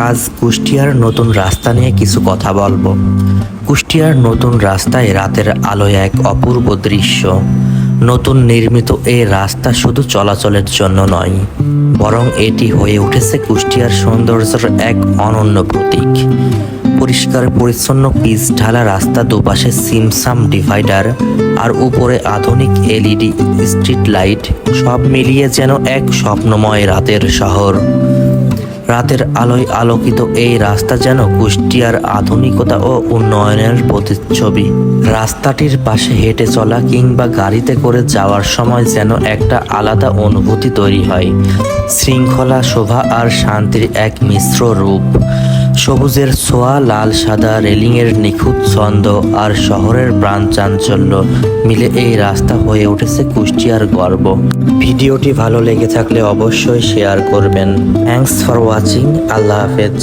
আজ কুষ্টিয়ার নতুন রাস্তা নিয়ে কিছু কথা বলবো। কুষ্টিয়ার নতুন রাস্তায় রাতের আলোয় এক অপূর্ব দৃশ্য। নতুন নির্মিত এই রাস্তা শুধু চলাচলের জন্য নয়, বরং এটি হয়ে উঠেছে কুষ্টিয়ার সৌন্দর্যের এক অনন্য প্রতীক। পরিষ্কার পরিচ্ছন্ন পিচ ঢালা রাস্তা, দুপাশে সিমসাম ডিভাইডার আর উপরে আধুনিক এলইডি স্ট্রিট লাইট, সব মিলিয়ে যেন এক স্বপ্নময় রাতের শহর। রাতের আলোয় আলোকিত এই রাস্তা যেন কুষ্টিয়ার আধুনিকতা ও উন্নয়নের প্রতিচ্ছবি। রাস্তাটির পাশে হেঁটে চলা কিংবা গাড়িতে করে যাওয়ার সময় যেন একটা আলাদা অনুভূতি তৈরি হয়। শৃঙ্খলা, শোভা আর শান্তির এক মিশ্র রূপ। সবুজের ছোঁয়া, লাল সাদা রেলিংয়ের নিখুঁত ছন্দ আর শহরের প্রাণ চাঞ্চল্য মিলে এই রাস্তা হয়ে উঠেছে কুষ্টিয়ার গর্ব। ভিডিওটি ভালো লেগে থাকলে অবশ্যই শেয়ার করবেন। Thanks for watching. আল্লাহ হাফেজ।